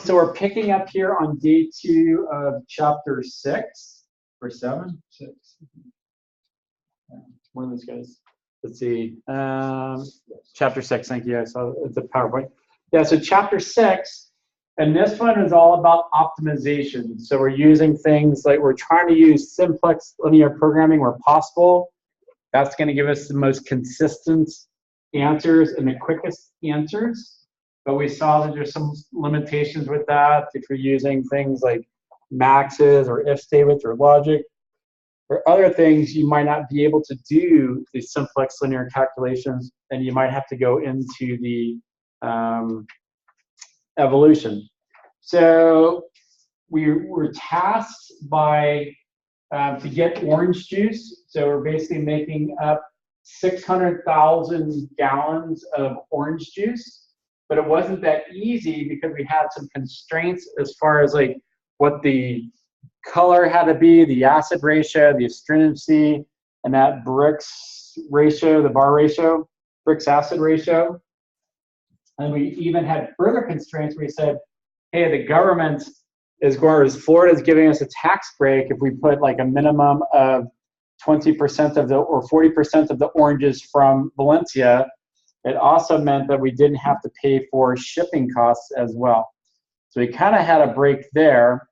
So we're picking up here on day 2 of chapter 6 or 7. 6. One of those guys. Let's see. Chapter 6. Thank you. I saw it's a PowerPoint. Yeah. So chapter 6, and this one is all about optimization. So we're using things like we're trying to use simplex linear programming where possible. That's going to give us the most consistent answers and the quickest answers. But we saw that there's some limitations with that if you're using things like maxes or if statements or logic or other things, you might not be able to do the simplex linear calculations, and you might have to go into the evolution. So we were tasked by to get orange juice. So we're basically making up 600,000 gallons of orange juice. But it wasn't that easy because we had some constraints as far as like what the color had to be, the acid ratio, the astringency, and that Brix ratio, the bar ratio, Brix acid ratio. And we even had further constraints where we said, hey, the government is going, as Florida is giving us a tax break if we put like a minimum of 20% of the, or 40% of the oranges from Valencia. It also meant that we didn't have to pay for shipping costs as well. So we kind of had a break there,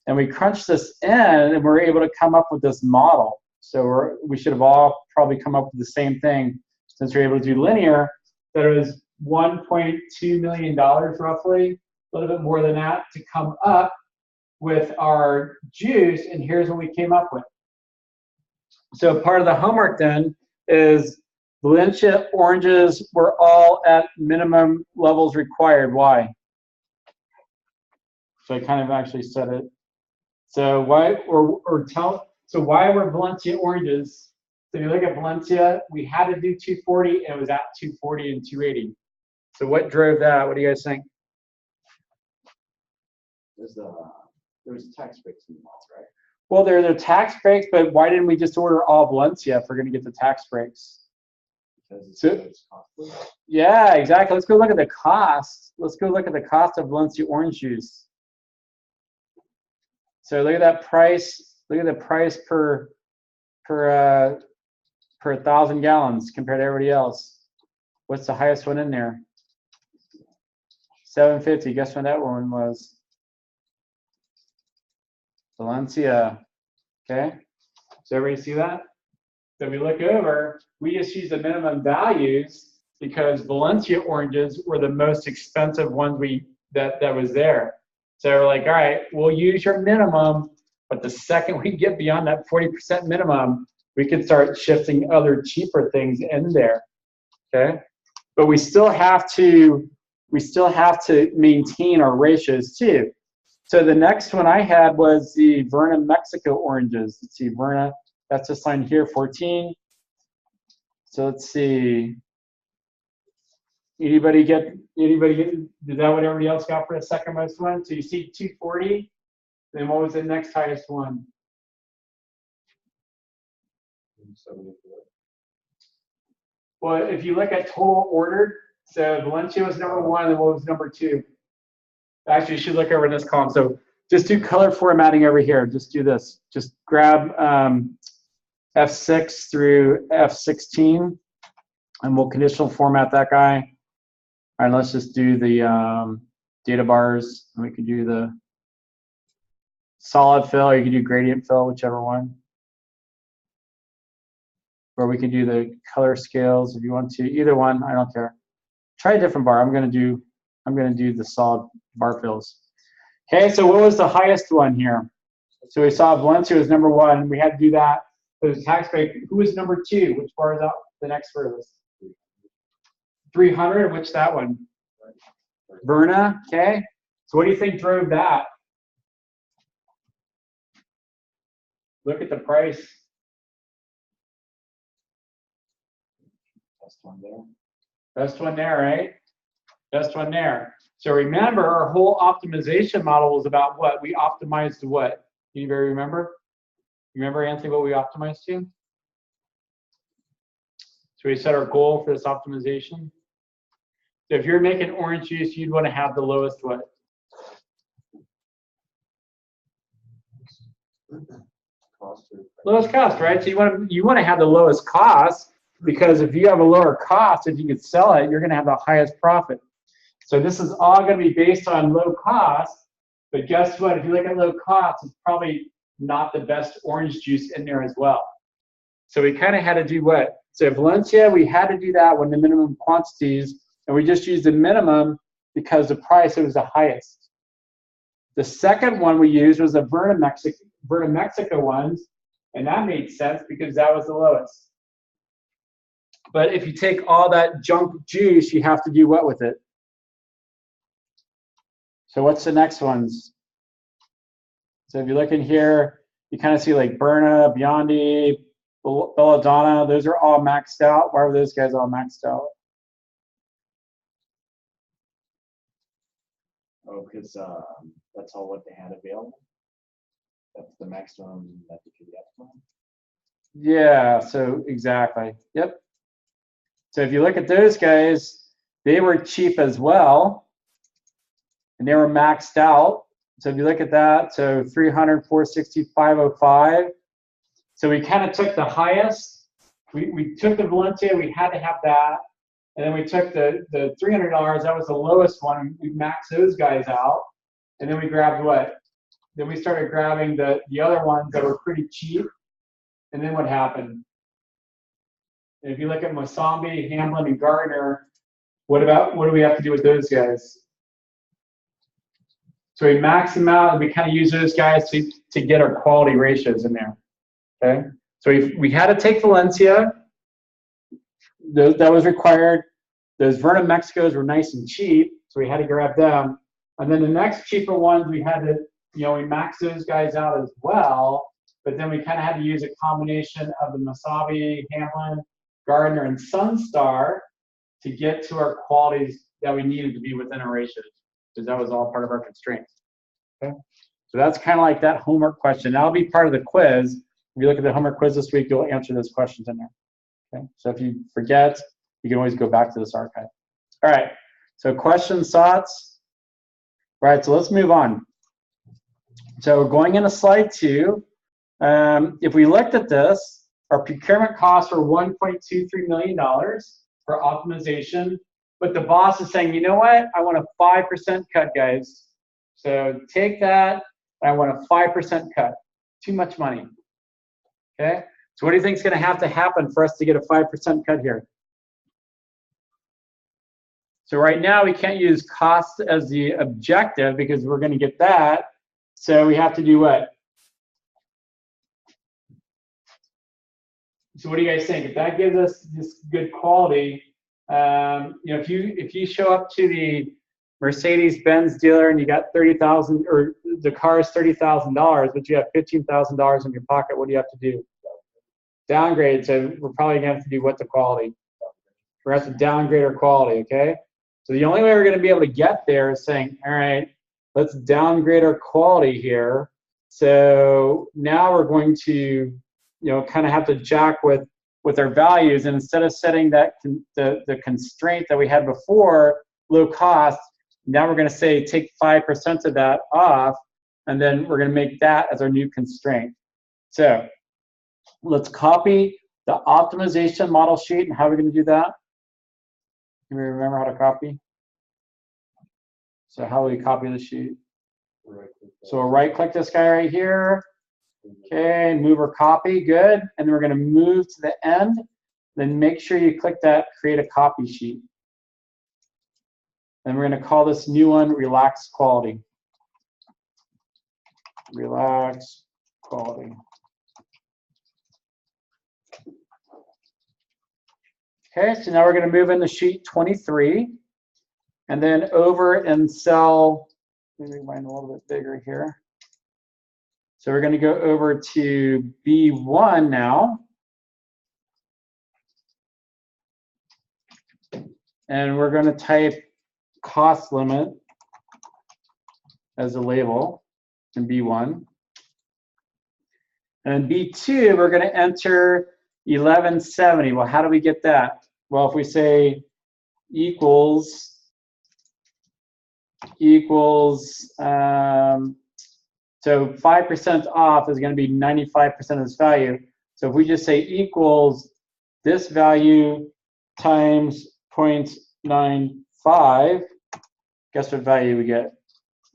and we crunched this in, and we were able to come up with this model. So we should have all probably come up with the same thing since we're able to do linear. That it was $1.2 million roughly, a little bit more than that, to come up with our juice, and here's what we came up with. So part of the homework then is Valencia oranges were all at minimum levels required. Why? So I kind of actually said it. So why, so why were Valencia oranges? So if you look at Valencia, we had to do 240, and it was at 240 and 280. So what drove that? What do you guys think? There was tax breaks involved, right? Well, there are tax breaks, but why didn't we just order all Valencia if we're going to get the tax breaks? Because So, it's costly. yeah, exactly. Let's go look at the cost. Let's go look at the cost of Valencia orange juice. So look at that price. Look at the price per 1,000 gallons compared to everybody else. What's the highest one in there? $7.50. Guess what that one was? Valencia. Okay. So everybody see that? So we look over, we just use the minimum values because Valencia oranges were the most expensive ones that was there. So we're like, all right, we'll use your minimum, but the second we get beyond that 40% minimum, we can start shifting other cheaper things in there. Okay. But we still have to maintain our ratios too. So the next one I had was the Verna Mexico oranges. Let's see, Verna, that's assigned here, 14. So let's see. Anybody get, is that what everybody else got for the second most one? So you see 240, then what was the next highest one? 74. Well, if you look at total ordered, so Valencia was number 1, and then what was number 2? Actually, you should look over in this column. So just do color formatting over here. Just do this. Just grab F6 through F16, and we'll conditional format that guy. All right, let's just do the data bars. And we can do the solid fill, or you can do gradient fill, whichever one. Or we can do the color scales if you want to. Either one, I don't care. Try a different bar. I'm gonna do the solid bar fills. Okay, so what was the highest one here? So we saw Valencia was number 1. We had to do that for the tax break. Who was number 2? Which bar is out the next furthest? 300. Which that one? Verna. Okay. So what do you think drove that? Look at the price. Best one there. Best one there, right? Best one there. So remember, our whole optimization model was about what? We optimized to what? Anybody remember? Remember, Anthony, what we optimized to? So we set our goal for this optimization. So if you're making orange juice, you'd want to have the lowest what? Cost or Lowest cost, right? So you want to have the lowest cost, because if you have a lower cost, if you could sell it, you're going to have the highest profit. So this is all going to be based on low cost. But guess what? If you look at low cost, it's probably not the best orange juice in there as well. So we kind of had to do what? So Valencia, we had to do that when the minimum quantities, and we just used the minimum because the price, it was the highest. The second one we used was the Verna Mexico ones, and that made sense because that was the lowest. But if you take all that junk juice, you have to do what with it? So what's the next ones? So if you look in here, you kind of see like Berna, Biondi, Belladonna, those are all maxed out. Why were those guys all maxed out? Oh, because that's all what they had available. That's the maximum that you could get from. Yeah, so exactly. Yep. So if you look at those guys, they were cheap as well, and they were maxed out. So if you look at that, so 300, 460, 505. So we kind of took the highest. We took the Valencia, we had to have that. And then we took the $300, that was the lowest one. We maxed those guys out. And then we grabbed what? Then we started grabbing the other ones that were pretty cheap. And then what happened? And if you look at Mosambi, Hamlin, and Gardner, what do we have to do with those guys? So we max them out, and we kind of use those guys to get our quality ratios in there. Okay? So we had to take Valencia. That was required. Those Verna Mexicos were nice and cheap, so we had to grab them. And then the next cheaper ones, we had to, we maxed those guys out as well, but then we kind of had to use a combination of the Masabi, Hamlin, Gardner, and Sunstar to get to our qualities that we needed to be within our ratios, because that was all part of our constraints. Okay? So that's kind of like that homework question. That'll be part of the quiz. If you look at the homework quiz this week, you'll answer those questions in there. Okay? So if you forget, you can always go back to this archive. All right, so questions, thoughts? All right, so let's move on. So we're going into slide 2. If we looked at this, our procurement costs were $1.23 million for optimization, but the boss is saying, you know what? I want a 5% cut, guys. So take that, and I want a 5% cut. Too much money. Okay? So what do you think is going to have to happen for us to get a 5% cut here? So right now we can't use cost as the objective because we're going to get that. So we have to do what? So what do you guys think? If that gives us this good quality, if you show up to the Mercedes-Benz dealer and you got $30,000, or the car is $30,000, but you have $15,000 in your pocket, what do you have to do? Downgrade. So we're probably going to have to do what to quality? We're going to have to downgrade our quality, okay? So the only way we're going to be able to get there is saying, all right, let's downgrade our quality here. So now we're going to, kind of have to jack with our values, and instead of setting that the constraint that we had before, low cost, now we're going to say take 5% of that off, and then we're going to make that as our new constraint. So let's copy the optimization model sheet. And how are we going to do that? Can we remember how to copy? So how will we copy the sheet? So we'll right-click this guy right here. Okay, move or copy, good. And then we're going to move to the end. Then make sure you click that create a copy sheet. And we're going to call this new one relax quality. Relax quality. Okay, so now we're going to move into sheet 23. And then over in cell, let me mine a little bit bigger here. So we're going to go over to B1 now. And we're going to type cost limit as a label in B1. And in B2, we're going to enter 1170. Well, how do we get that? Well, if we say equals So 5% off is going to be 95% of this value. So if we just say equals this value times 0.95, guess what value we get?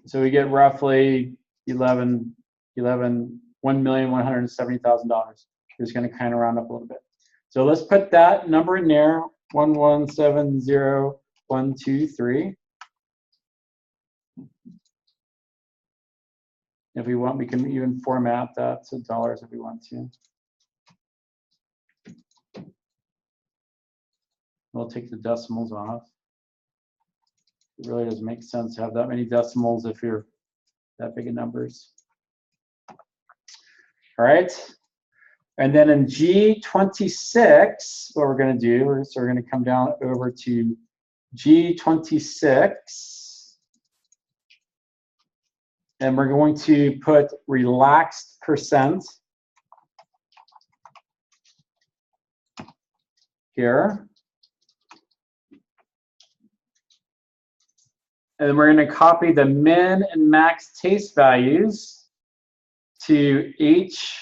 So we get roughly $1,170,000. We're just going to kind of round up a little bit. So let's put that number in there, 1170123. If we want, we can even format that to dollars if we want to. We'll take the decimals off. It really doesn't make sense to have that many decimals if you're that big of numbers. All right. And then in G26, what we're going to do is we're going to come down over to G26. And we're going to put relaxed percent here. And then we're going to copy the min and max taste values to H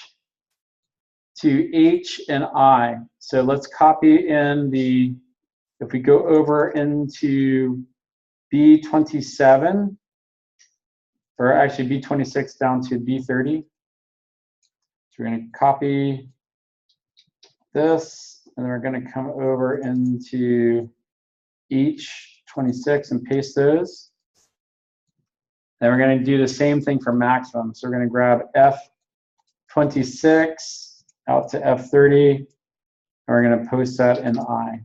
and I. So let's copy in the, if we go over into B27, or actually B26 down to B30. So we're going to copy this, and then we're going to come over into H26 and paste those. Then we're going to do the same thing for maximum. So we're going to grab F26 out to F30, and we're going to post that in I.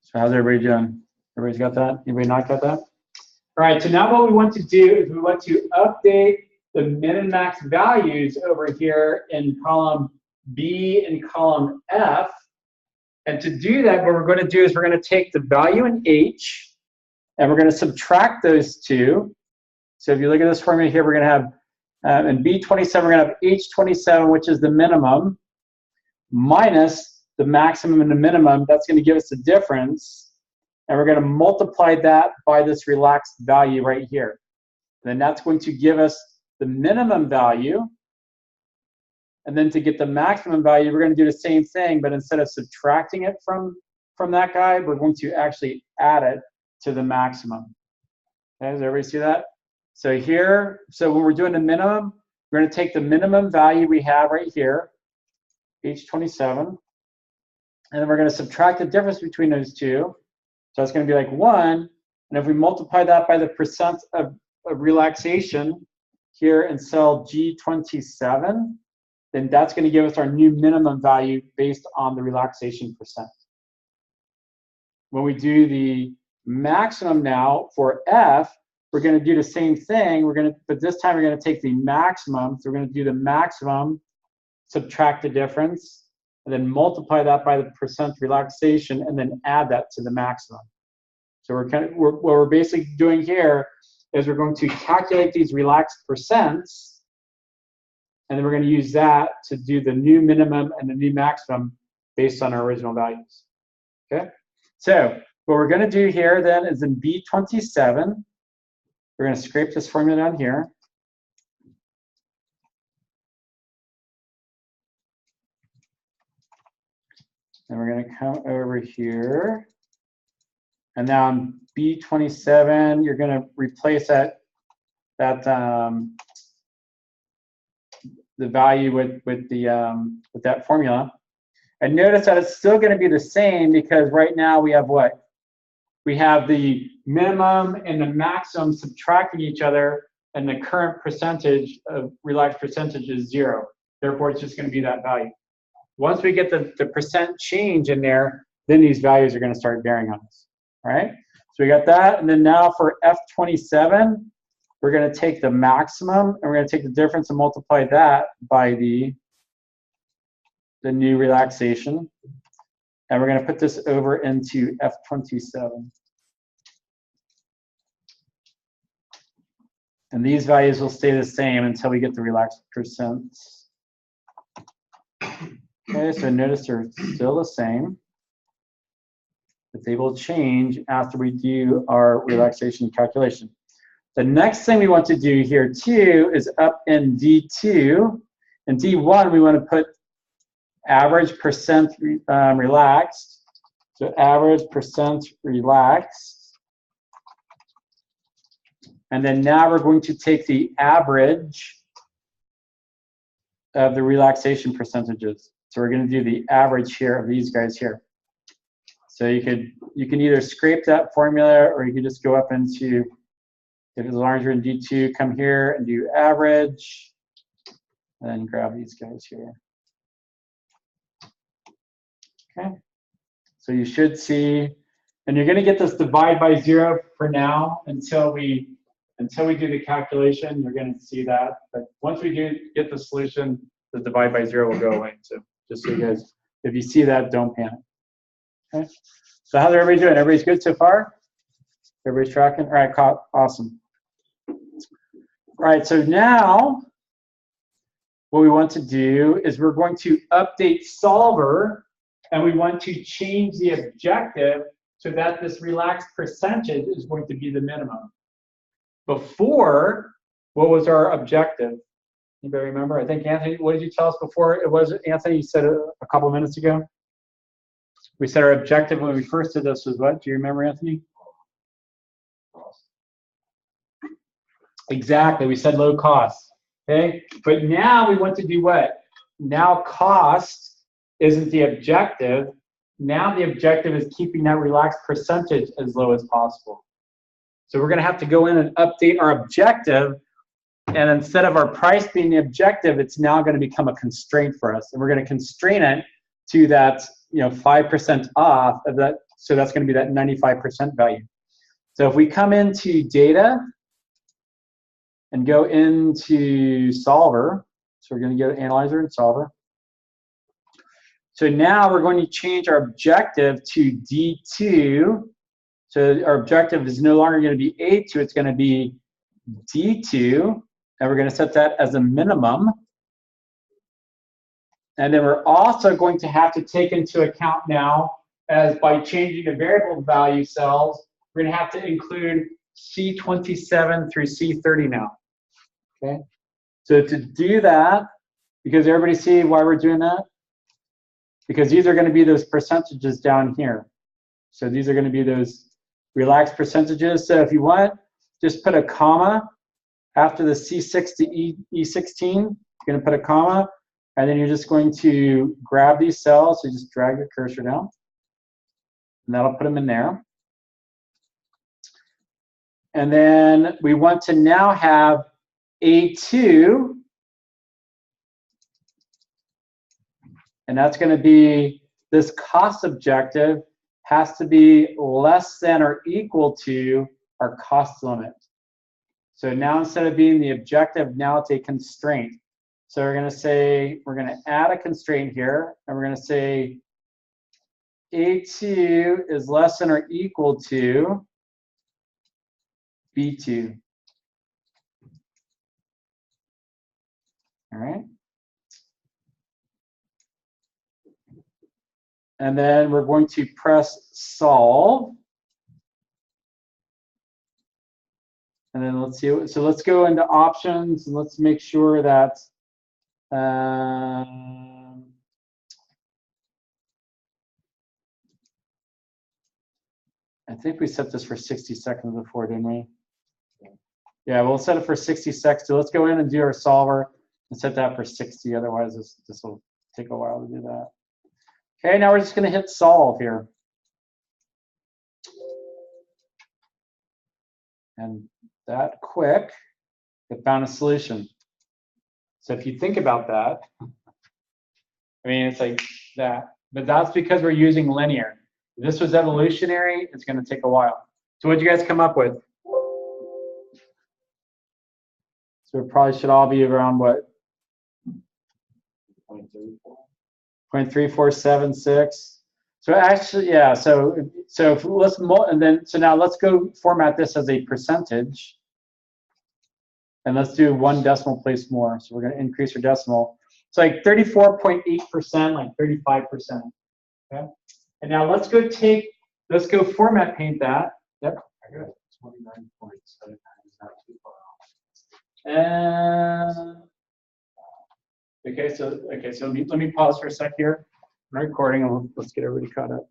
So how's everybody doing? Everybody's got that? Anybody not got that? All right, so now what we want to do is we want to update the min and max values over here in column B and column F. And to do that, what we're going to do is we're going to take the value in H, and we're going to subtract those two. So if you look at this formula here, we're going to have, in B27, we're going to have H27, which is the minimum, minus the maximum and the minimum. That's going to give us the difference. And we're going to multiply that by this relaxed value right here. And then that's going to give us the minimum value. And then to get the maximum value, we're going to do the same thing, but instead of subtracting it from that guy, we're going to actually add it to the maximum. Okay, does everybody see that? So here, so when we're doing the minimum, we're going to take the minimum value we have right here, H27, and then we're going to subtract the difference between those two. So it's going to be like 1, and if we multiply that by the percent of relaxation here in cell G27, then that's going to give us our new minimum value based on the relaxation percent. When we do the maximum now for F, we're going to do the same thing. But this time we're going to take the maximum. So we're going to do the maximum, subtract the difference, and then multiply that by the percent relaxation, and then add that to the maximum. So what we're basically doing here is we're going to calculate these relaxed percents, and then we're going to use that to do the new minimum and the new maximum based on our original values. Okay? So what we're going to do here then is in B27, we're going to scrape this formula down here. And we're going to come over here. And now in B27, you're going to replace the value with that formula. And notice that it's still going to be the same because right now we have what? We have the minimum and the maximum subtracting each other, and the current percentage of relaxed percentage is 0. Therefore, it's just going to be that value. Once we get the percent change in there, then these values are going to start bearing on us. All right? So we got that. And then now for F27, we're going to take the maximum, and we're going to take the difference and multiply that by the new relaxation. And we're going to put this over into F27. And these values will stay the same until we get the relaxed percents. Okay, Okay, so notice they're still the same, but they will change after we do our relaxation calculation. The next thing we want to do here too is up in D2. In D1, we want to put average percent relaxed. So average percent relaxed. And then now we're going to take the average of the relaxation percentages. So we're going to do the average here of these guys here. So you can either scrape that formula, or you can just go up into, if as long as you're in D2, come here and do average, and then grab these guys here. Okay. So you should see, and you're going to get this divide by 0 for now until we do the calculation. You're going to see that, but once we do get the solution, the divide by 0 will go away. So just so you guys, if you see that, don't panic. Okay. So how's everybody doing? Everybody's good so far? Everybody's tracking? All right, awesome. All right, so now what we want to do is we're going to update solver, and we want to change the objective so that this relaxed percentage is going to be the minimum. Before, what was our objective? Anybody remember? I think Anthony, what did you tell us before? It was, Anthony, you said a couple minutes ago. We said our objective when we first did this was what? Do you remember, Anthony? Exactly, we said low cost. Okay, but now we want to do what? Now cost isn't the objective. Now the objective is keeping that relaxed percentage as low as possible. So we're going to have to go in and update our objective, and instead of our price being the objective, it's now going to become a constraint for us, and we're going to constrain it to that 5% off of that. So that's going to be that 95% value. So if we come into data and go into solver, so we're going to go to analyzer and solver. So now we're going to change our objective to D2. So our objective is no longer going to be A2, it's going to be D2, and we're going to set that as a minimum. And then we're also going to have to take into account now, as by changing the variable value cells, we're going to have to include C27 through C30 now. Okay, so to do that, because everybody see why we're doing that? Because these are going to be those percentages down here. So these are going to be those relaxed percentages. So if you want, just put a comma after the C6 to E16. You're going to put a comma, and then you're just going to grab these cells. So just drag your cursor down, and that'll put them in there. And then we want to now have A2, and that's going to be this cost objective has to be less than or equal to our cost limit. So now instead of being the objective, now it's a constraint. So we're going to say, we're going to add a constraint here, and we're going to say A2 is less than or equal to B2. All right. And then we're going to press solve. And then let's see, so let's go into options and let's make sure that I think we set this for 60 seconds before, didn't we? Yeah, we'll set it for 60 seconds. So let's go in and do our solver and set that for 60. Otherwise, this will take a while to do that. Okay, now we're just going to hit solve here. And that quick, it found a solution. So if you think about that, I mean, it's like that. But that's because we're using linear. If this was evolutionary, it's going to take a while. So what did you guys come up with? So it probably should all be around what? 0.3476. So actually, yeah. So if let's now let's go format this as a percentage, and let's do one decimal place more. So we're going to increase our decimal. It's like 34.8%, like 35%. Okay. And now let's go format paint that. Yep. I got 29.79 is not too far off. And okay, so let me pause for a sec here. I'm recording, and let's get everybody caught up.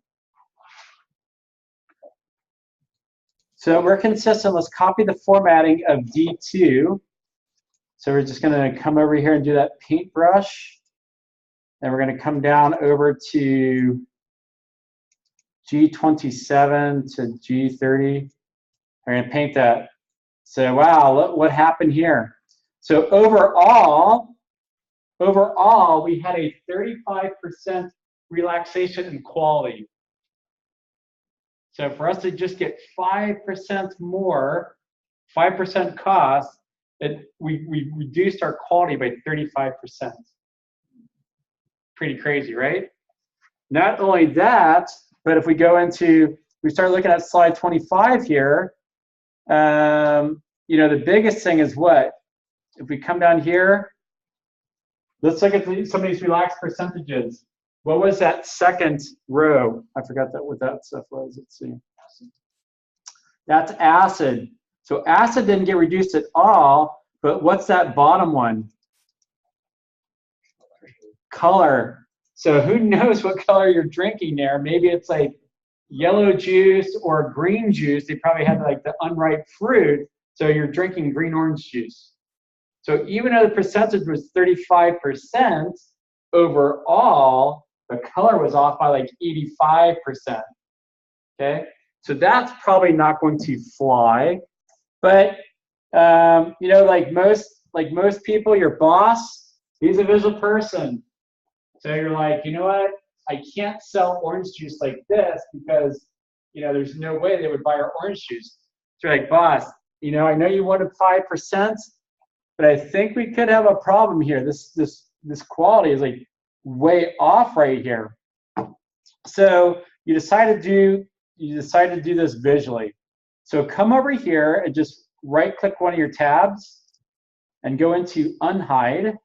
So we're consistent. Let's copy the formatting of D2. So we're just going to come over here and do that paintbrush. Then we're going to come down over to G27 to G30. We're going to paint that. So wow, look what happened here. So overall, we had a 35% relaxation in quality. So for us to just get 5% more, 5% cost, we reduced our quality by 35%. Pretty crazy, right? Not only that, but if we start looking at slide 25 here, you know, the biggest thing is what? If we come down here, let's look at some of these relaxed percentages. What was that second row? I forgot what that stuff was. Let's see. That's acid. So acid didn't get reduced at all, but what's that bottom one? Color. So who knows what color you're drinking there? Maybe it's like yellow juice or green juice. They probably had like the unripe fruit, so you're drinking green orange juice. So even though the percentage was 35%, overall, the color was off by like 85%. Okay, so that's probably not going to fly. But you know, like most people, your boss, he's a visual person. So you're like, you know what? I can't sell orange juice like this because, you know, there's no way they would buy our orange juice. So you're like, boss, you know, I know you wanted 5%, but I think we could have a problem here. This quality is like way off right here. So you decide to do this visually. So come over here and just right click one of your tabs and go into unhide,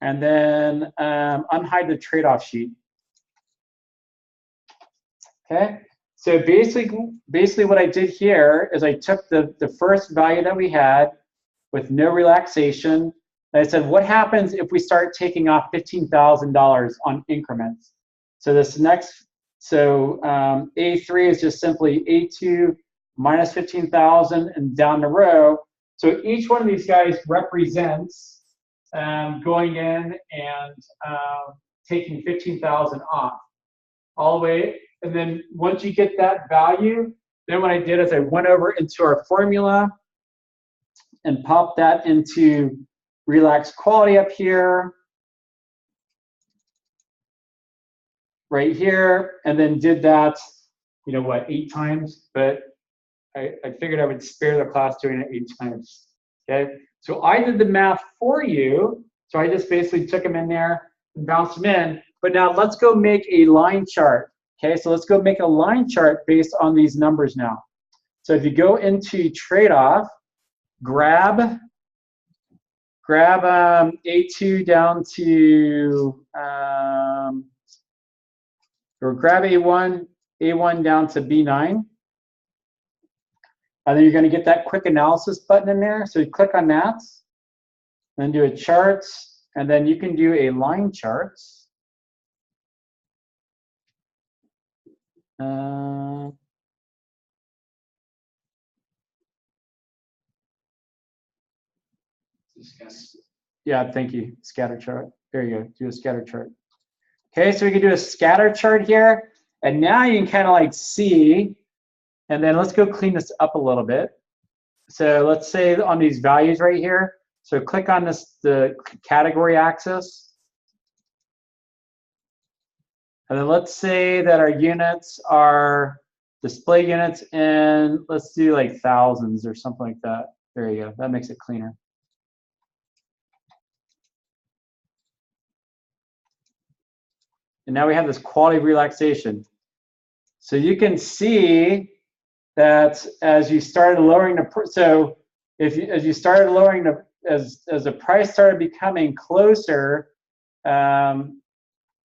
and then unhide the trade-off sheet. Okay, so basically what I did here is I took the first value that we had with no relaxation, and I said, what happens if we start taking off $15,000 on increments? So A3 is just simply A2 minus 15,000 and down the row. So each one of these guys represents going in and taking 15,000 off all the way. And then once you get that value, then what I did is I went over into our formula and popped that into relax quality up here, right here, and then did that, you know what, 8 times, but I figured I would spare the class doing it 8 times, okay? So I did the math for you, so I just basically took them in there and bounced them in, but now let's go make a line chart, okay? So let's go make a line chart based on these numbers now. So if you go into trade-off, grab A2 down to, or grab A1 down to B9. And then you're going to get that quick analysis button in there. So you click on that, then do a chart, and then you can do a line chart. Yeah, thank you. Scatter chart. There you go. Do a scatter chart. Okay, so we can do a scatter chart here. And now you can kind of like see, and then let's go clean this up a little bit. So let's say on these values right here, so click on this, the category axis. And then let's say that our units are display units in, let's do like thousands or something like that. There you go, that makes it cleaner. And now we have this quality of relaxation. So you can see that as you started lowering the, as you started lowering as the price started becoming closer, as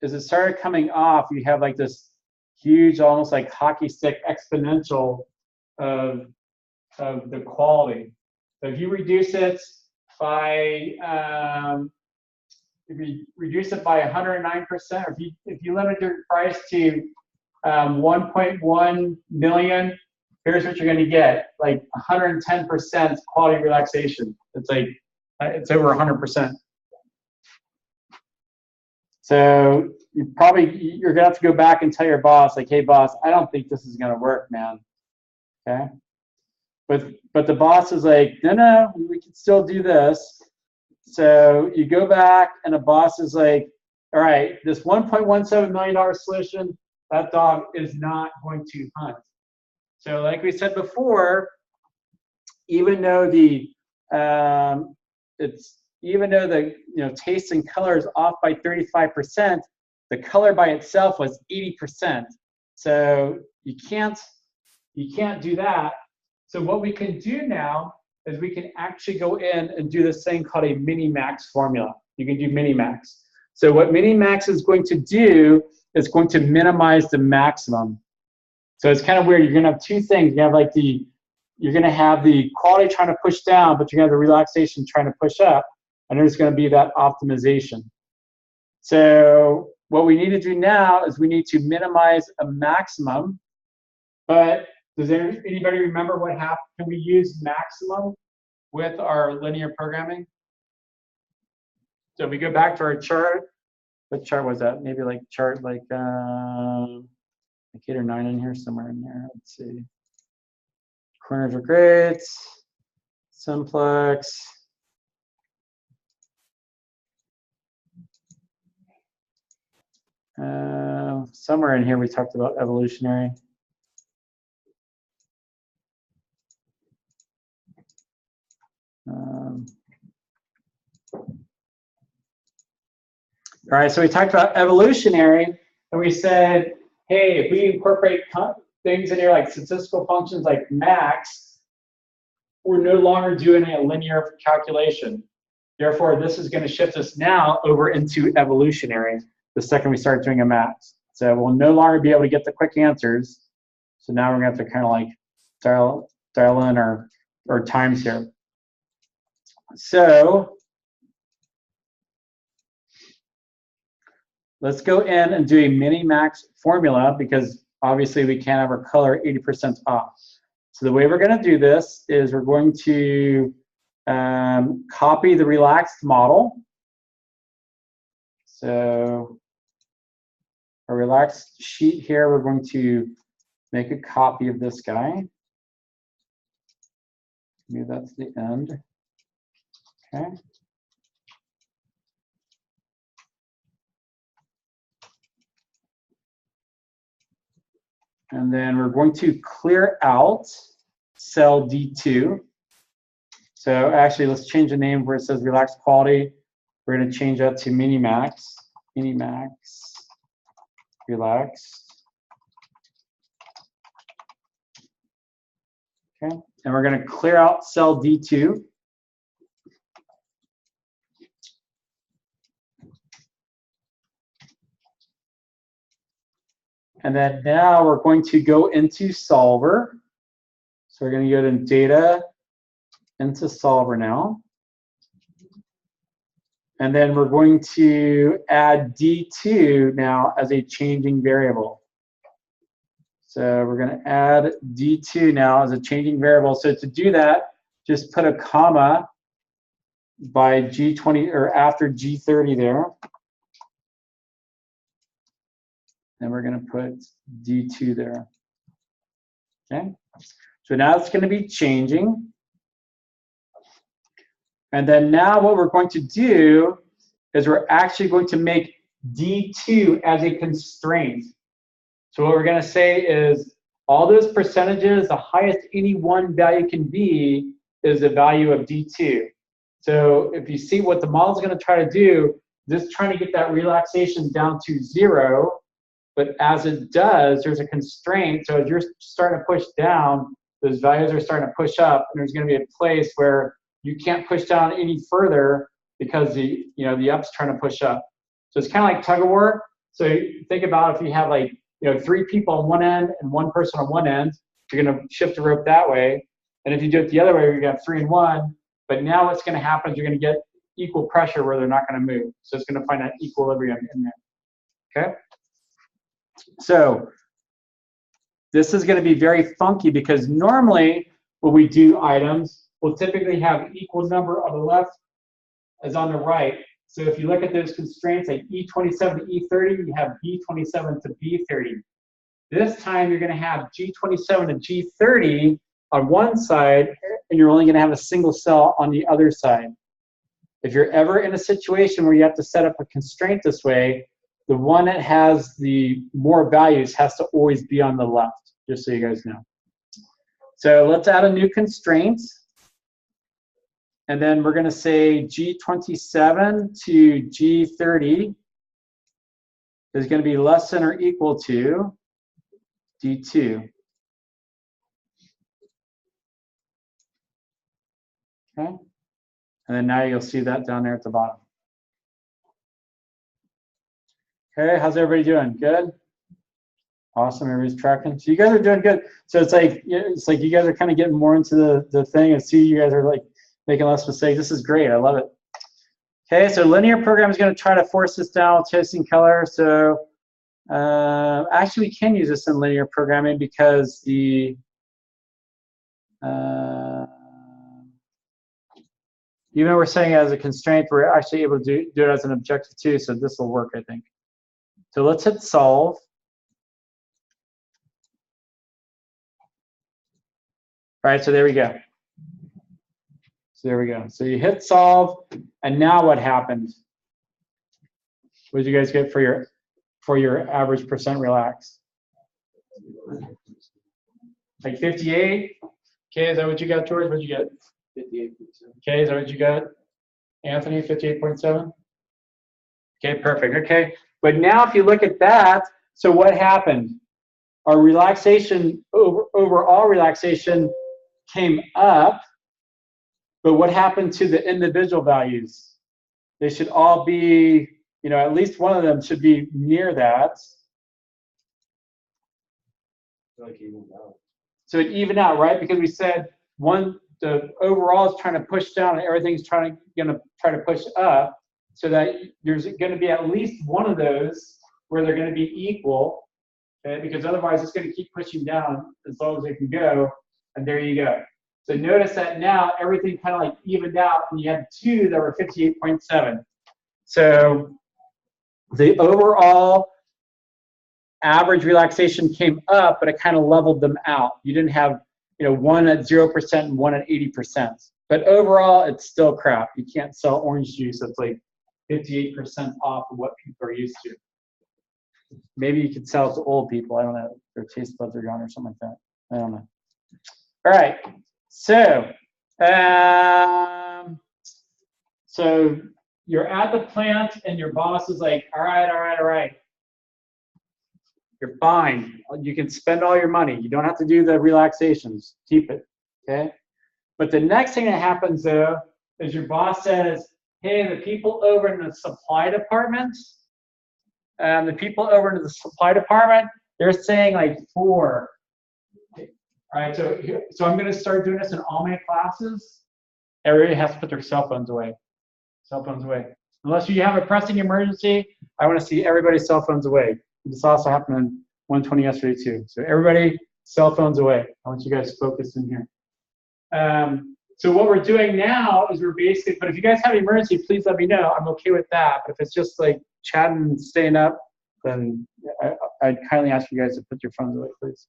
it started coming off, you have like this huge, almost like hockey stick exponential of the quality. So if you reduce it by if you reduce it by 109%, or if you limit your price to 1.1 million, here's what you're going to get: like 110% quality relaxation. It's like it's over 100%. So you're gonna have to go back and tell your boss, like, hey boss, I don't think this is gonna work, man. Okay. But the boss is like, no, we can still do this. So you go back and the boss is like, all right, this $1.17 million solution, that dog is not going to hunt. So like we said before, even though the taste and color is off by 35%, the color by itself was 80%. So you can't do that. So what we can do now is we can actually go in and do this thing called a mini-max formula. You can do mini-max. So what mini-max is going to do is going to minimize the maximum. So it's kind of weird. You're going to have two things. You have like you're going to have the quality trying to push down, but you're going to have the relaxation trying to push up, and there's going to be that optimization. So what we need to do now is we need to minimize a maximum, but does anybody remember what happened? Can we use maximum with our linear programming? So if we go back to our chart, what chart was that? Maybe like chart like 8 or 9 in here, somewhere in there. Let's see. Corners are great. Simplex. Somewhere in here we talked about evolutionary. All right, so we talked about evolutionary, and we said, hey, if we incorporate things in here like statistical functions like max, we're no longer doing a linear calculation. Therefore, this is going to shift us now over into evolutionary the second we start doing a max. So we'll no longer be able to get the quick answers. So now we're going to have to kind of like dial in our times here. So let's go in and do a mini-max formula, because obviously we can't have our color 80% off. So the way we're going to do this is we're going to copy the relaxed model. So our relaxed sheet here, we're going to make a copy of this guy. Maybe that's the end. Okay. And then we're going to clear out cell D2. So actually, let's change the name where it says relaxed quality. We're going to change that to mini-max. Mini-max, relaxed. Okay, and we're going to clear out cell D2. And then now we're going to go into Solver. So we're going to go to Data, into Solver now. And then we're going to add D2 now as a changing variable. So we're going to add D2 now as a changing variable. So to do that, just put a comma by G20 or after G30 there. And we're going to put D2 there. Okay. So now it's going to be changing. And then now what we're going to do is we're actually going to make D2 as a constraint. So what we're going to say is all those percentages, the highest any one value can be is the value of D2. So if you see what the model is going to try to do, just trying to get that relaxation down to 0. But as it does, there's a constraint. So as you're starting to push down, those values are starting to push up, and there's going to be a place where you can't push down any further because the up's trying to push up. So it's kind of like tug of war. So think about if you have like, 3 people on one end and 1 person on one end, you're going to shift the rope that way. And if you do it the other way, you're going to have 3 and 1. But now what's going to happen is you're going to get equal pressure where they're not going to move. So it's going to find that equilibrium in there. Okay? So this is going to be very funky because normally when we do items, we'll typically have equal number on the left as on the right. So if you look at those constraints like E27 to E30, you have B27 to B30. This time you're going to have G27 to G30 on one side, and you're only going to have a single cell on the other side. If you're ever in a situation where you have to set up a constraint this way, the one that has the more values has to always be on the left, just so you guys know. So let's add a new constraint. And then we're going to say G27 to G30 is going to be less than or equal to D2. Okay. And then now you'll see that down there at the bottom. Okay, how's everybody doing? Good? Awesome, everybody's tracking. So you guys are doing good. So it's like you guys are kind of getting more into the thing and see you guys are like making less mistakes. This is great, I love it. Okay, so linear program is going to try to force this down with chasing color. So actually we can use this in linear programming because the even though we're setting it as a constraint, we're actually able to do it as an objective too, so this will work, I think. So let's hit solve. All right, so there we go. So there we go. So you hit solve, and now what happened? What did you guys get for your average percent relax? Like 58? Okay, is that what you got, George? What did you get? 58%. Okay, is that what you got? Anthony, 58.7? Okay, perfect. Okay, but now if you look at that, so what happened? Our relaxation, overall relaxation came up, but what happened to the individual values? They should all be, at least one of them should be near that. Like even out. So it evened out, right? Because we said the overall is trying to push down and everything's going to try to push up, so that there's going to be at least one of those where they're going to be equal, okay? Because otherwise it's going to keep pushing down as long as it can go, and there you go. So notice that now everything kind of like evened out, and you had 2 that were 58.7. So the overall average relaxation came up, but it kind of leveled them out. You didn't have one at 0% and one at 80%. But overall, it's still crap. You can't sell orange juice that's like 58% off of what people are used to. Maybe you could sell it to old people. I don't know. Their taste buds are gone or something like that. I don't know. All right. So, so you're at the plant and your boss is like, all right. You're fine. You can spend all your money. You don't have to do the relaxations. Keep it, okay? But the next thing that happens, though, is your boss says, hey, the people over in the supply department, they're saying like 4. All right, so I'm going to start doing this in all my classes. Everybody has to put their cell phones away. Cell phones away. Unless you have a pressing emergency, I want to see everybody's cell phones away. This also happened in 120 yesterday too. So everybody, cell phones away. I want you guys focused in here. So what we're doing now is we're basically, but if you guys have an emergency, please let me know. I'm okay with that. But if it's just like chatting and staying up, then I'd kindly ask you guys to put your phones away, please.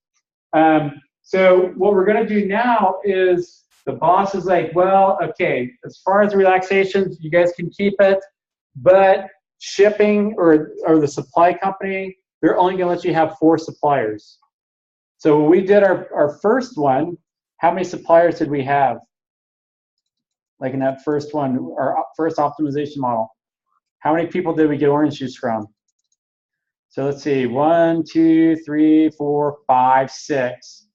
So what we're going to do now is the boss is like, well, okay, as far as the relaxations, you guys can keep it, but shipping or the supply company, they're only going to let you have 4 suppliers. So when we did our first one, how many suppliers did we have? Like in that first one, our first optimization model. How many people did we get orange juice from? So let's see, 1, 2, 3, 4, 5, 6.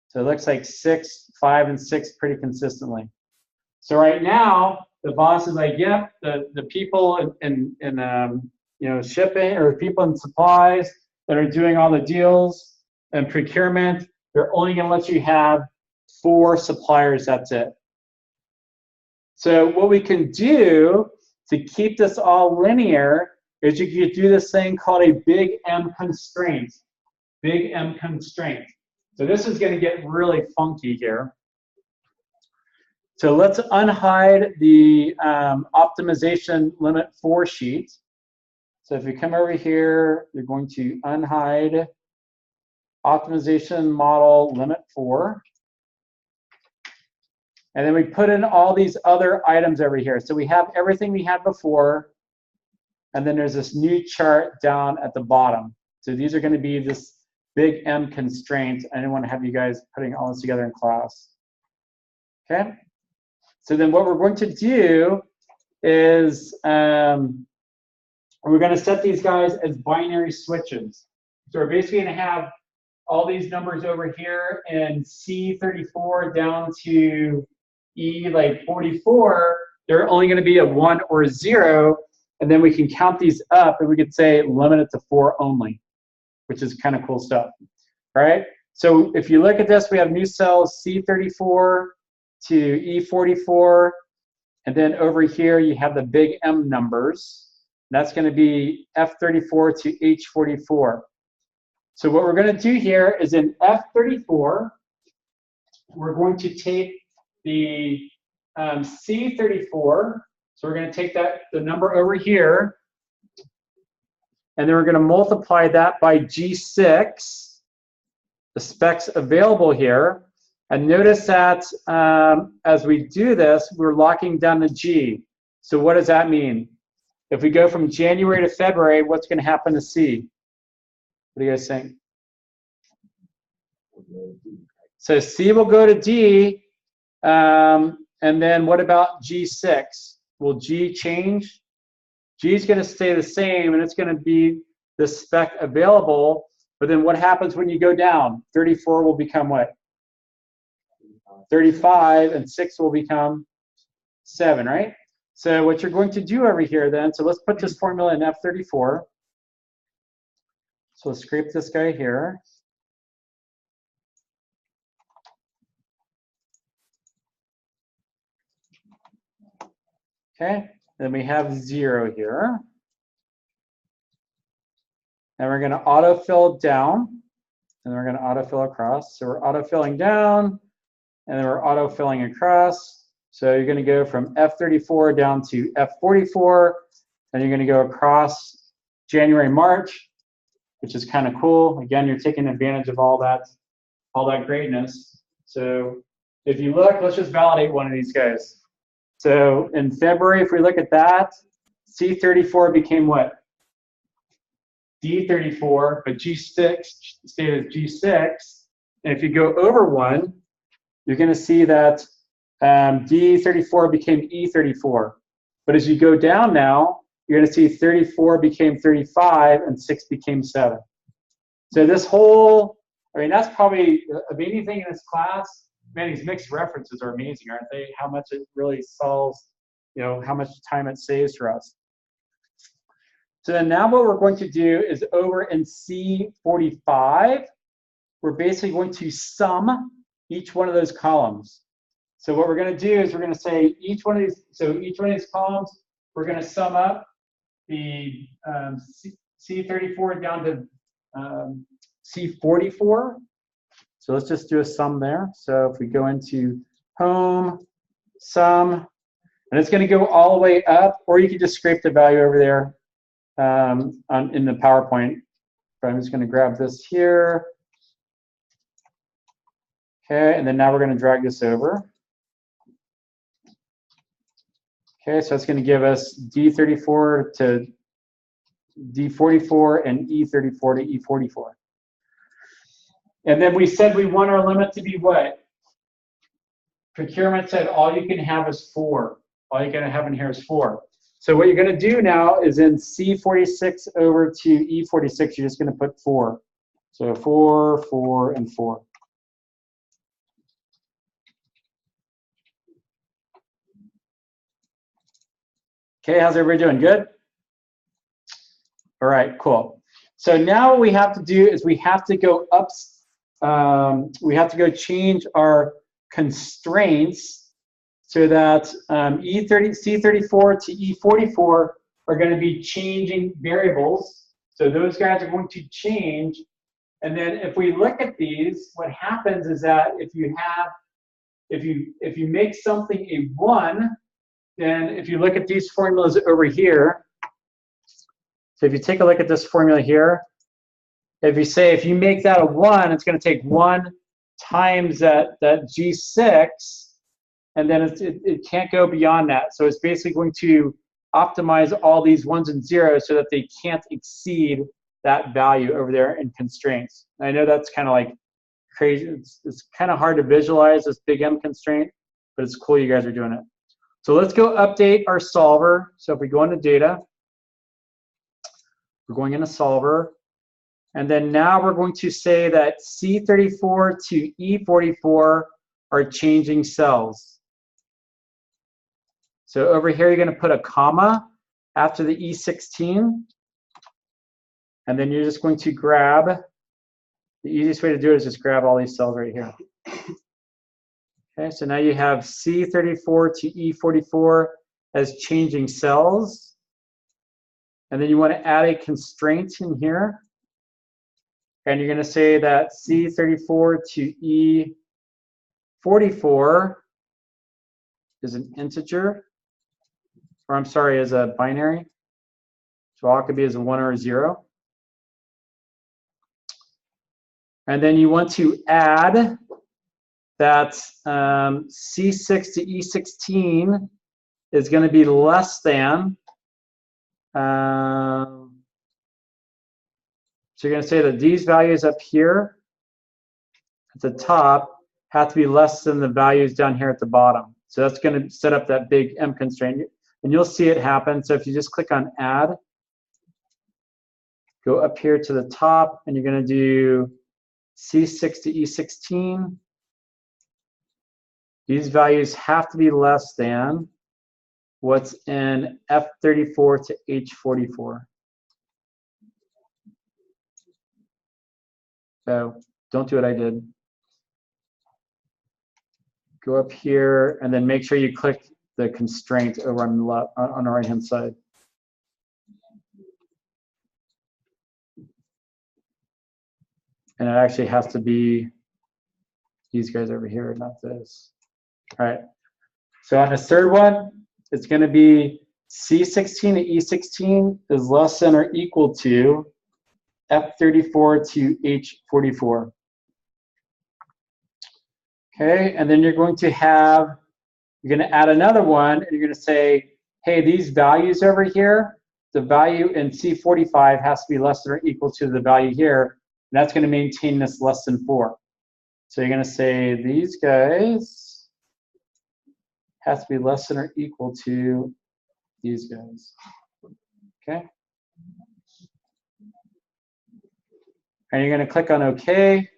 So it looks like 6, 5, and 6 pretty consistently. So right now, the boss is like, yep, the people in you know, shipping or people in supplies that are doing all the deals and procurement, they're only going to let you have 4 suppliers. That's it. So what we can do to keep this all linear is you could do this thing called a big M constraint. Big M constraint. So this is going to get really funky here. So let's unhide the optimization limit 4 sheet. So if you come over here, you're going to unhide optimization model limit 4. And then we put in all these other items over here. So we have everything we had before. And then there's this new chart down at the bottom. So these are going to be this big M constraint. I didn't want to have you guys putting all this together in class. Okay? So then what we're going to do is we're going to set these guys as binary switches. So we're basically going to have all these numbers over here and C34 down to E like 44. They're only going to be a 1 or a 0. And then we can count these up and we could say limit it to 4 only, which is kind of cool stuff, right? So if you look at this, we have new cells C34 to E44, and then over here you have the big M numbers. That's going to be F34 to H44. So what we're going to do here is in F34, we're going to take the C34. So we're going to take the number over here, and then we're going to multiply that by G6, the specs available here. And notice that as we do this, we're locking down the G. So what does that mean? If we go from January to February, what's going to happen to C? What do you guys think? So C will go to D, and then what about G6? Will G change? G is going to stay the same, and it's going to be the spec available. But then what happens when you go down? 34 will become what? 35, and 6 will become 7, right? So what you're going to do over here then, so let's put this formula in F34. So let's scrape this guy here. Okay, then we have 0 here. And we're going to autofill down, and we're going to autofill across. So we're autofilling down, and then we're autofilling across. So you're going to go from F34 down to F44, and you're going to go across January, March, which is kind of cool. Again, you're taking advantage of all that greatness. So if you look, let's just validate one of these guys. So in February, if we look at that, C34 became what? D34, but G6 stayed as G6. And if you go over 1, you're going to see that D34 became E34. But as you go down now, you're going to see 34 became 35 and 6 became 7. So this whole, I mean, that's probably, of anything in this class, man, these mixed references are amazing, aren't they? How much it really solves, you know, how much time it saves for us. So then now what we're going to do is over in C45, we're basically going to sum each one of those columns. So what we're going to do is we're going to say each one of these columns, we're going to sum up the C34 down to C44. So let's just do a sum there. So if we go into home, sum, and it's going to go all the way up, or you can just scrape the value over there in the PowerPoint. But I'm just going to grab this here. Okay, and then now we're going to drag this over. Okay, so it's going to give us D34 to D44 and E34 to E44. And then we said we want our limit to be what? Procurement said all you can have is 4. All you're going to have in here is 4. So what you're going to do now is in C46 over to E46, you're just going to put 4. So 4, 4, and 4. Okay, how's everybody doing? Good? All right, cool. So now what we have to do is we have to go up, we have to go change our constraints so that C34 to E44 are going to be changing variables. So those guys are going to change. And then if we look at these, what happens is that if you make something a 1, then if you look at these formulas over here, so if you take a look at this formula here, if you say if you make that a 1, it's going to take 1 times that G6, and then it can't go beyond that. So it's basically going to optimize all these 1s and 0s so that they can't exceed that value over there in constraints. And I know that's kind of like crazy. It's kind of hard to visualize this big M constraint, but it's cool you guys are doing it. So let's go update our solver. So if we go into data, we're going into solver. And then now we're going to say that C34 to E44 are changing cells. So over here, you're going to put a comma after the E16. And then you're just going to grab, the easiest way to do it is just grab all these cells right here. Okay, so now you have C34 to E44 as changing cells. And then you want to add a constraint in here. And you're going to say that C34 to E44 is an integer, or I'm sorry, is a binary. So all it could be is a 1 or a 0. And then you want to add that C6 to E16 is going to be less than. So you're going to say that these values up here at the top have to be less than the values down here at the bottom. So that's going to set up that big M constraint. And you'll see it happen. So if you just click on add, go up here to the top, and you're going to do C6 to E16. These values have to be less than what's in F34 to H44. So don't do what I did. Go up here and then make sure you click the constraint over on the left, on the right-hand side. And it actually has to be these guys over here, not this. All right. So on this third one, it's going to be C16 to E16 is less than or equal to F34 to H44. Okay, and then you're going to have, you're going to add another one, and you're going to say, hey, these values over here, the value in C45 has to be less than or equal to the value here, and that's going to maintain this less than 4. So you're going to say these guys has to be less than or equal to these guys. Okay. And you're going to click on OK.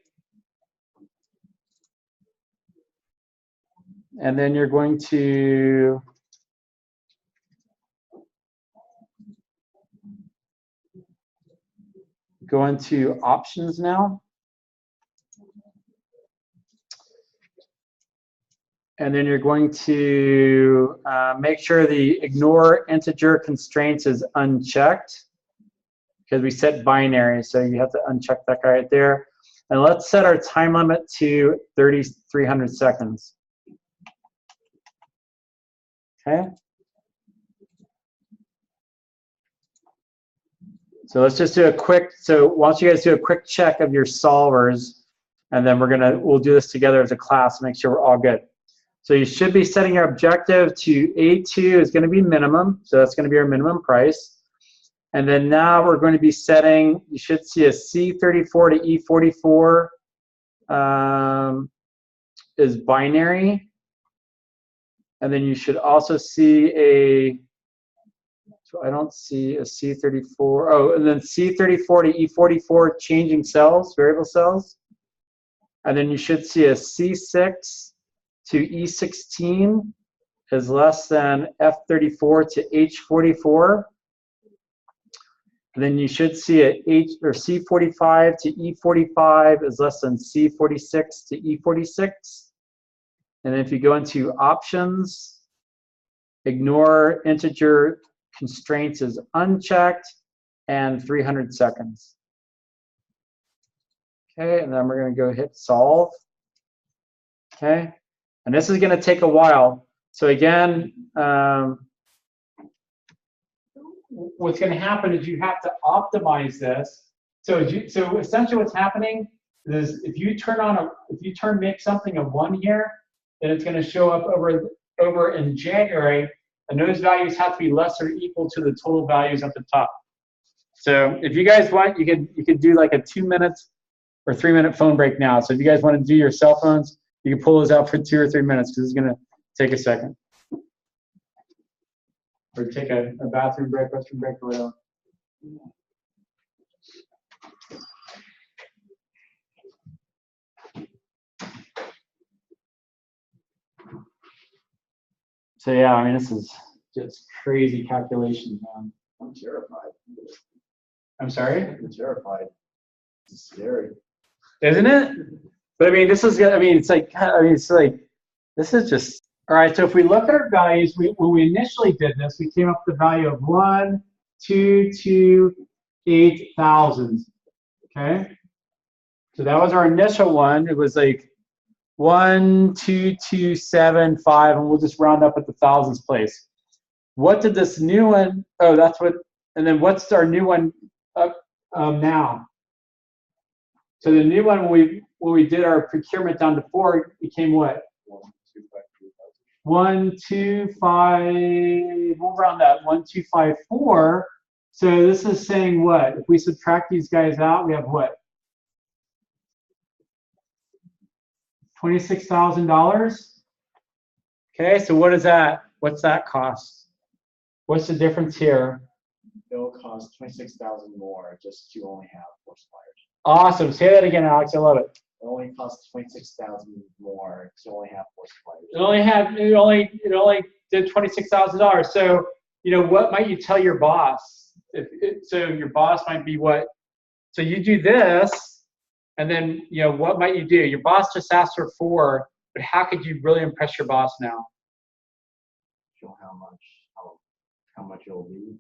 And then you're going to go into options now. And then you're going to make sure the ignore integer constraints is unchecked, because we set binary, so you have to uncheck that guy right there. And let's set our time limit to 3,300 seconds. Okay. So let's just do a quick, so why don't you guys do a quick check of your solvers, and then we'll do this together as a class to make sure we're all good. So you should be setting your objective to A2 is going to be minimum, so that's going to be our minimum price. And then now we're going to be setting, you should see a C34 to E44 is binary. And then you should also see a, so I don't see a C34, oh, and then C34 to E44 changing cells, variable cells. And then you should see a C6 to E16 is less than F34 to H44. And then you should see it C45 to E45 is less than C46 to E46. And then if you go into options, ignore integer constraints is unchecked, and 300 seconds. Okay, and then we're going to go hit solve. Okay, and this is going to take a while. So again, what's going to happen is you have to optimize this. So essentially what's happening is if you make something a 1 here, then it's going to show up over in January, and those values have to be less or equal to the total values at the top. So if you guys want, you could do like a 2 minutes or 3 minute phone break now. So if you guys want to do your cell phones, you can pull those out for 2 or 3 minutes because it's going to take a second. Or take a bathroom break, restroom break, or whatever. So yeah, I mean, this is just crazy calculations, man. I'm terrified. I'm sorry? I'm terrified. It's scary. Isn't it? But I mean, this is, I mean, it's like, this is just, all right, so if we look at our values, when we initially did this, we came up with the value of 1,228,000, okay? So that was our initial one. It was like 1,2,275, and we'll just round up at the thousands place. What did this new one, oh, that's what, and then what's our new one now? So the new one, when we did our procurement down to 4, became what? 1,255, we'll round that, 1,254. So this is saying what? If we subtract these guys out, we have what? $26,000. Okay, so what is that? What's that cost? What's the difference here? It'll cost 26,000 more just to only have 4 suppliers. Awesome. Say that again, Alex. I love it. It only costs 26,000 more to only have 4 suppliers. It only did $26,000. So what might you tell your boss? So your boss might be what? So you do this, and then what might you do? Your boss just asked for 4, but how could you really impress your boss now? Show how much it'll be.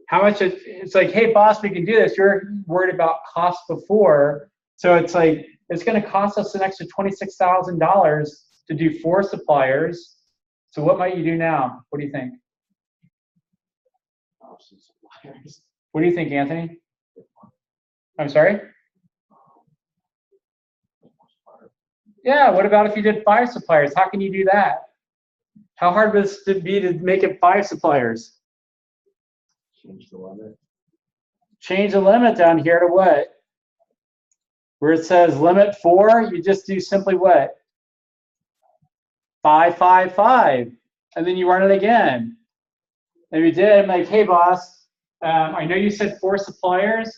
How much it's like, hey boss, we can do this. You're worried about cost before, so it's like it's going to cost us an extra $26,000 to do 4 suppliers. So what might you do now? What do you think? Suppliers. What do you think, Anthony? I'm sorry? Yeah, what about if you did 5 suppliers? How can you do that? How hard would it be to make it 5 suppliers? Change the limit. Change the limit down here to what? Where it says limit 4, you just do simply what? 5, 5, 5. And then you run it again. And we did, I'm like, hey boss, I know you said 4 suppliers,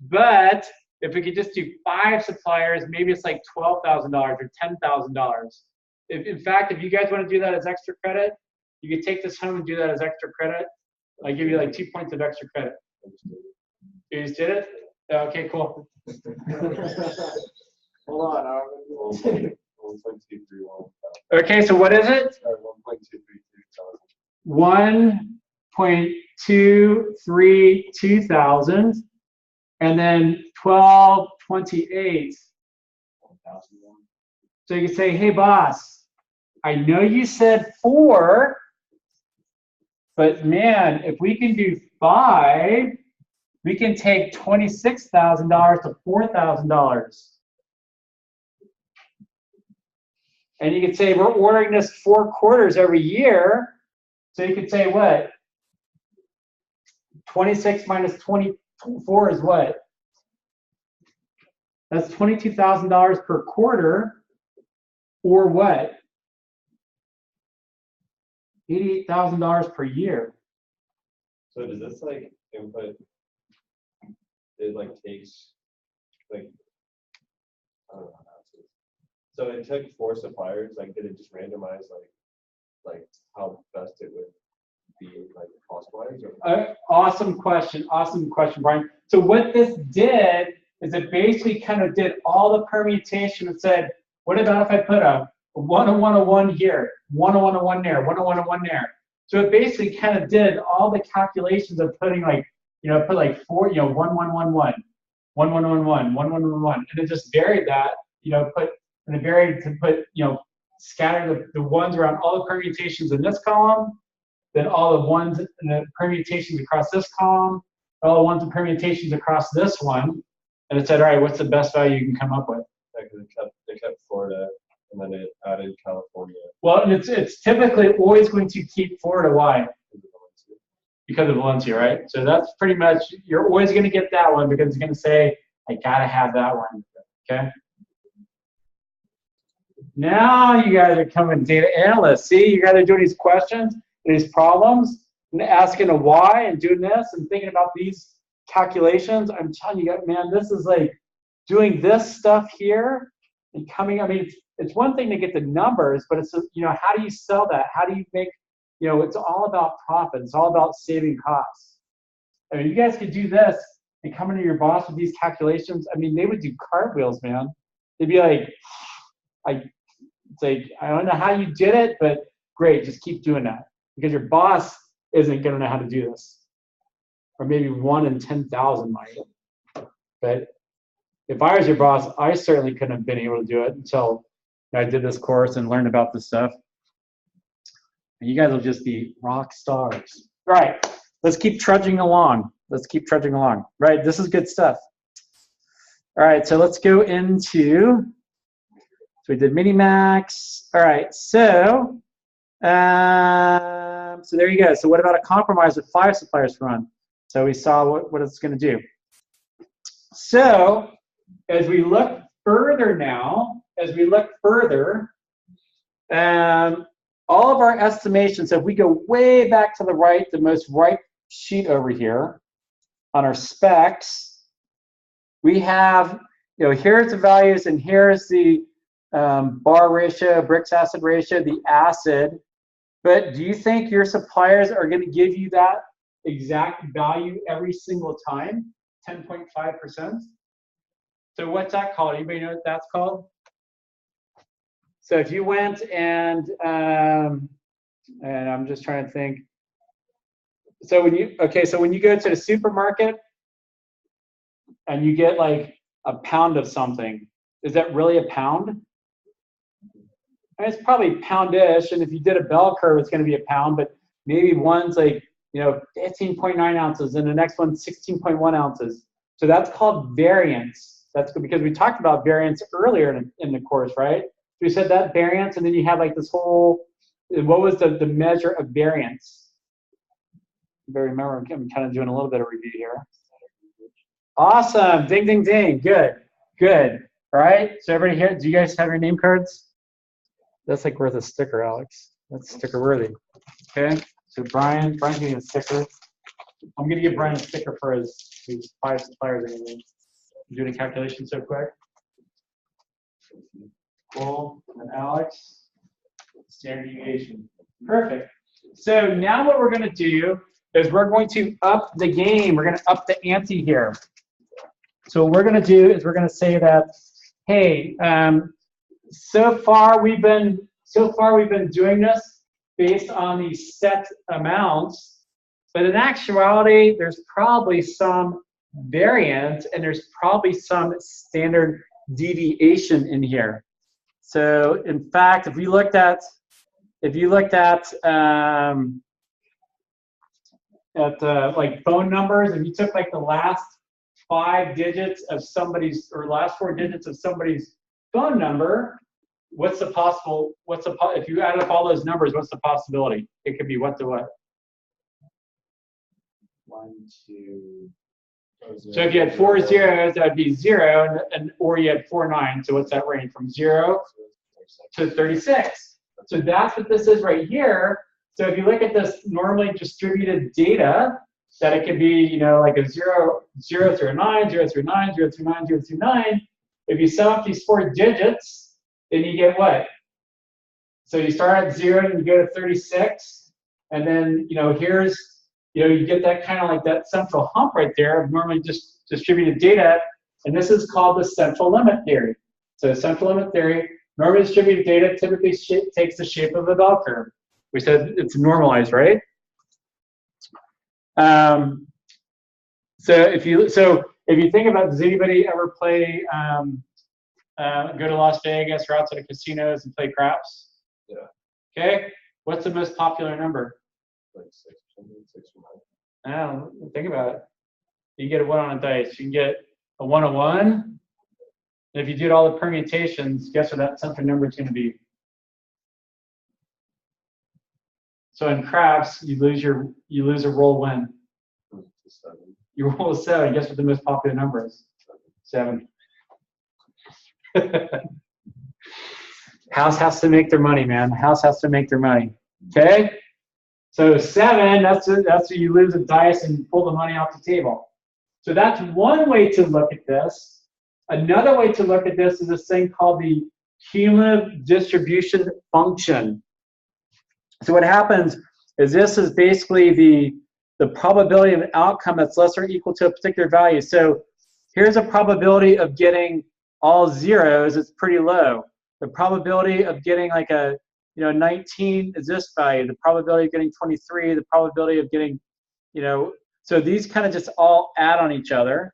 but if we could just do 5 suppliers, maybe it's like $12,000 or $10,000. In fact, if you guys want to do that as extra credit, you can take this home and do that as extra credit. I give you like 2 points of extra credit. You just did it? Okay, cool. Hold on. Okay, so what is it? 1,232,000, and then 1,228. So you can say, hey boss, I know you said 4, but man, if we can do 5, we can take $26,000 to $4,000. And you could say we're ordering this 4 quarters every year. So you could say what? 26 minus 24 is what? That's $22,000 per quarter, or what? $88,000 per year. So does this like input? It like takes like I don't know how to. So it took 4 suppliers. Like, did it just randomize like like how best it would be like cost-wise? Awesome question, Brian. So what this did is it basically kind of did all the permutation and said, what about if I put a 101 here, 101 there, 101 there? So it basically kind of did all the calculations of putting like, put like 1111, 1111, 1111, and it just varied that, and it varied to put, scatter the ones around all the permutations in this column, then all the ones and the permutations across this column, all the ones and permutations across this one, and it said, all right, what's the best value you can come up with? Yeah, because they kept Florida, and then it added California. Well, and it's typically always going to keep Florida. Why? Because of Valencia, right? So that's pretty much, you're always going to get that one because it's going to say, I got to have that one, okay? Now you guys are coming data analysts. See, you guys are doing these questions, these problems, and asking a why and doing this and thinking about these calculations. I'm telling you, man, this is like doing this stuff here and coming, I mean, it's one thing to get the numbers, but it's, how do you sell that? How do you make, it's all about profit. It's all about saving costs. I mean, you guys could do this and come into your boss with these calculations. I mean, they would do cartwheels, man. They'd be like, it's like, I don't know how you did it, but great, just keep doing that. Because your boss isn't going to know how to do this. Or maybe 1 in 10,000 might. But if I was your boss, I certainly couldn't have been able to do it until I did this course and learned about this stuff. And you guys will just be rock stars. All right, let's keep trudging along. Right, this is good stuff. All right, so let's go into, so we did Minimax. All right, so there you go. So what about a compromise with 5 suppliers to run? So we saw what it's going to do. So as we look further now, all of our estimations, so if we go way back to the right, the most right sheet over here on our specs, we have, here's the values and here's the bar ratio, Brix acid ratio, the acid. But do you think your suppliers are going to give you that exact value every single time? 10.5%? So what's that called? Anybody know what that's called? So if you went and I'm just trying to think. So when you go to the supermarket and you get like a pound of something, is that really a pound? I mean, it's probably poundish, and if you did a bell curve, it's going to be a pound, but maybe one's like 15.9 ounces, and the next one's 16.1 ounces. So that's called variance. That's because we talked about variance earlier in the course, right? We said that variance, and then you have like this whole, what was the measure of variance? I remember, I'm kind of doing a little bit of review here. Awesome, ding, ding, ding, good. All right, so everybody here, do you guys have your name cards? That's like worth a sticker, Alex. That's sticker worthy. Okay, so Brian's getting a sticker. I'm gonna give Brian a sticker for his 5 suppliers. Do the calculation so quick. Cool, and Alex, standard deviation. Perfect. So now what we're gonna do is we're going to up the game. We're gonna up the ante here. So what we're gonna do is we're gonna say that, hey, so far we've been doing this based on these set amounts, but in actuality, there's probably some variance and there's probably some standard deviation in here. So in fact, if you looked at like phone numbers, if you took like the last 5 digits of somebody's, or last 4 digits of somebody's phone number, if you add up all those numbers, what's the possibility? It could be what to what? 1, 2. So if you had 4 zeros, that would be 0, or you had 4 9. So what's that range from 0 to 36? So that's what this is right here. So if you look at this normally distributed data, that it could be, like a 0, 0 through a 9, 0 through 9, 0 through 9, 0 through 9. If you sum up these 4 digits, then you get what? So you start at 0 and you go to 36, and then here's you get that kind of like that central hump right there of normally just distributed data, and this is called the central limit theory. So central limit theory, normally distributed data typically takes the shape of a bell curve. We said it's normalized, right? So if you think about, does anybody ever play go to Las Vegas or outside of casinos and play craps? Yeah. Okay. What's the most popular number? Like 6 or 6 or Oh, think about it. You get a 1 on a dice. You can get a 1 on 1. And if you did all the permutations, guess what that central number is going to be? So in craps, you lose a roll when? 7. You roll a 7. Guess what the most popular number is? 7. House has to make their money, man. House has to make their money. Okay? So 7, that's what you lose a dice and pull the money off the table. So that's one way to look at this. Another way to look at this is this thing called the cumulative distribution function. So what happens is this is basically the probability of an outcome that's less or equal to a particular value. So here's a probability of getting all zeros. It's pretty low. The probability of getting like a 19 is this value. The probability of getting 23. The probability of getting so these kind of just all add on each other.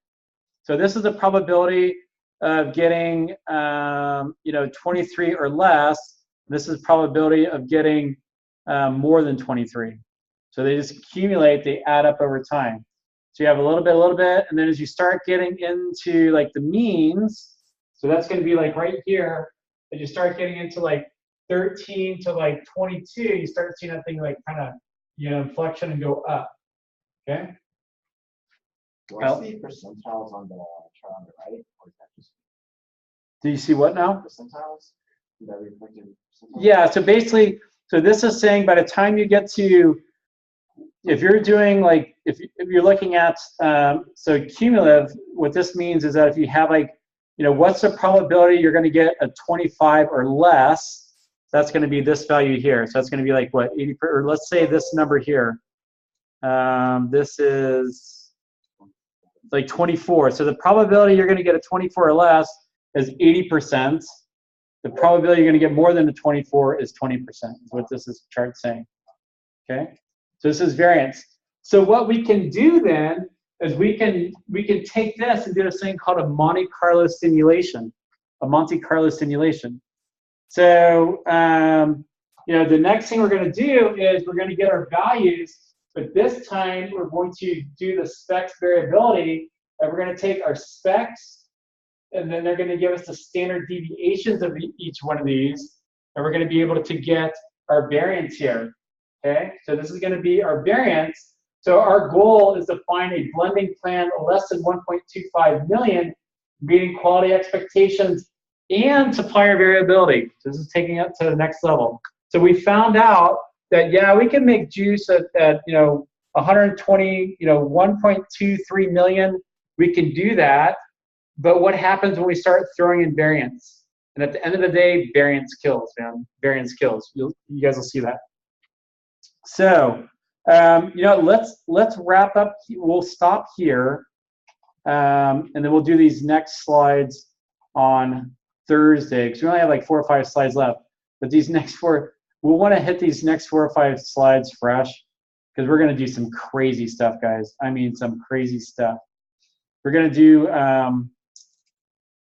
So this is the probability of getting 23 or less. This is probability of getting more than 23. So they just accumulate, they add up over time. So you have a little bit, and then as you start getting into like the means, so that's going to be like right here, as you start getting into like 13 to like 22, you start seeing that thing like kind of inflection and go up. Okay. What's the percentiles on the chart on the right? Or is that just Do you see what now? percentiles? Is that reflected percentiles? Yeah, so basically, so this is saying by the time you get to, if you're doing like, if you're looking at, so cumulative, what this means is that if you have like, what's the probability you're going to get a 25 or less, that's going to be this value here. So that's going to be like what, 80, or let's say this number here. This is like 24. So the probability you're going to get a 24 or less is 80%. The probability you're going to get more than a 24 is 20%, is what this is chart saying. Okay, so this is variance. So what we can do then is we can take this and do this thing called a Monte Carlo simulation. A Monte Carlo simulation. So the next thing we're going to do is we're going to get our values, but this time we're going to do the specs variability, and we're going to take our specs, and then they're going to give us the standard deviations of each one of these, and we're going to be able to get our variance here. Okay, so this is going to be our variance. So our goal is to find a blending plan less than 1.25 million, meeting quality expectations and supplier variability. So this is taking it to the next level. So we found out that, yeah, we can make juice at 120, 1.23 million. We can do that. But what happens when we start throwing in variance? And at the end of the day, variance kills, man. Variance kills. You guys will see that. So, let's wrap up. We'll stop here, and then we'll do these next slides on Thursday, because we only have like 4 or 5 slides left. But these next 4, we'll want to hit these next 4 or 5 slides fresh, because we're going to do some crazy stuff, guys. I mean, some crazy stuff. We're going to do